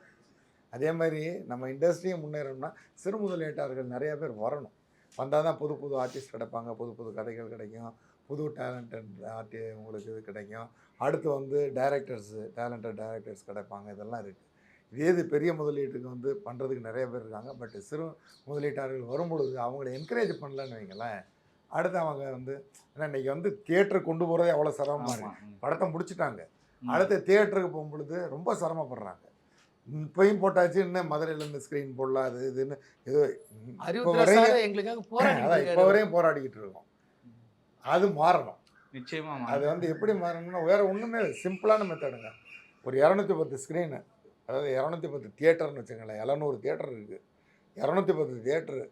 அதே மாதிரி நம்ம இண்டஸ்ட்ரியும் முன்னேறணும்னா சிறு முதலீட்டாளர்கள் நிறைய பேர் வரணும். வந்தால் தான் புது புது ஆர்டிஸ்ட் கிடைப்பாங்க, புது புது கதைகள் கிடைக்கும், புது டேலண்டட் உங்களுக்கு இது கிடைக்கும். அடுத்து வந்து டேலண்டட் டைரக்டர்ஸ் கிடைப்பாங்க. இதெல்லாம் இருக்குது. இது பெரிய முதலீட்டுக்கு வந்து பண்ணுறதுக்கு நிறைய பேர் இருக்காங்க. பட் சிறு முதலீட்டாளர்கள் வரும்பொழுது அவங்கள என்கரேஜ் பண்ணலன்னு வைங்களேன், அடுத்து அவங்க வந்து ஏன்னா இன்றைக்கி வந்து தியேட்டருக்கு கொண்டு போகிறதே அவ்வளோ சிரமமாக இருக்குது. படத்தை முடிச்சுட்டாங்க, அடுத்து தியேட்டருக்கு போகும்பொழுது ரொம்ப சிரமப்படுறாங்க. இப்போயும் போட்டாச்சு, இன்னும் மதுரையிலேருந்து ஸ்க்ரீன் போடலாம், அது இதுன்னு ஏதோ இப்போ அறிவுத்துறை வரையும் சார் எங்களுக்காக போராடிட்டு அதான் இப்போ இருக்காரு. வரையும் போராடிக்கிட்டு இருக்கோம். அது மாறணும். நிச்சயமா அது வந்து எப்படி மாறணும்னா வேறு ஒன்றுமே சிம்பிளான மெத்தடுங்க. ஒரு 210 ஸ்க்ரீனு, அதாவது 210 தியேட்டர்னு வச்சுங்களேன். 700 தியேட்டர் இருக்குது. 210 தியேட்டரு,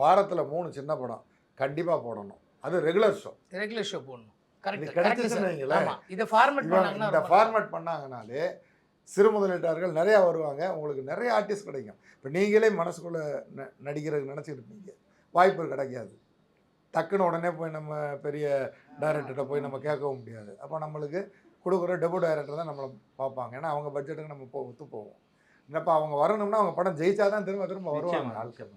வாரத்தில் 3 சின்ன படம் கண்டிப்பாக போடணும். அது ரெகுலர் ஷோ. ரெகுலர் ஷோ போடணும். இது கரெக்ட் கிடைச்சிச்சுன்னு வைங்களேன். ஆமா இதை ஃபார்மேட் பண்ணாங்கன்னா இந்த ரொம்ப ஃபார்மேட் பண்ணாங்கனாலே சிறு முதலீட்டாளர்கள் நிறையா வருவாங்க. உங்களுக்கு நிறைய ஆர்டிஸ்ட் கிடைக்கும். இப்போ நீங்களே மனசுக்குள்ளே நடிக்கிறதுக்கு நினச்சிட்டு இருப்பீங்க, வாய்ப்பு கிடைக்காது. டக்குன்னு உடனே போய் நம்ம பெரிய டைரக்டர்கிட்ட போய் நம்ம கேட்கவும் முடியாது. அப்போ நம்மளுக்கு கொடுக்குற டெபு டைரக்டர் தான் நம்மளை பார்ப்பாங்க. ஏன்னா அவங்க பட்ஜெட்டுக்கு நம்ம ஒத்து போவோம். இப்போ அவங்க வரணும்னா அவங்க படம் ஜெயிச்சா தான் திரும்ப திரும்ப வருவாங்க ஆட்கள்.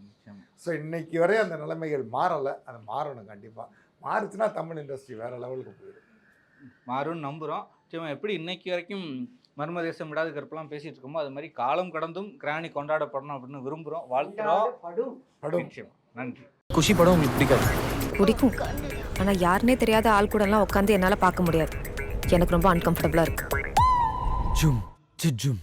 ஸோ இன்னைக்கு வரை அந்த நிலைமைகள் மாறலை. அது மாறணும் கண்டிப்பாக. மாறுச்சுன்னா தமிழ் இண்டஸ்ட்ரி வேறு லெவலுக்கு போயிடும். மாறும்னு நம்புகிறோம். நிச்சயமா எப்படி இன்னைக்கு வரைக்கும் மர்மதேசம் விடாத கருப்பெல்லாம் பேசிட்டு இருக்கோமோ அது மாதிரி காலம் கடந்தும் கிராணி கொண்டாடப்படணும் அப்படின்னு விரும்புகிறோம், வாழ்த்துறோம். படும். நிச்சயமா நன்றி. குஷி படம் உங்களுக்கு பிடிக்காது? பிடிக்கும். ஆனா யாருனே தெரியாத ஆள் கூடலாம் உட்காந்து என்னால பார்க்க முடியாது. எனக்கு ரொம்ப அன்கம்ஃபர்டபுளா இருக்கு. ஜும் ஜும்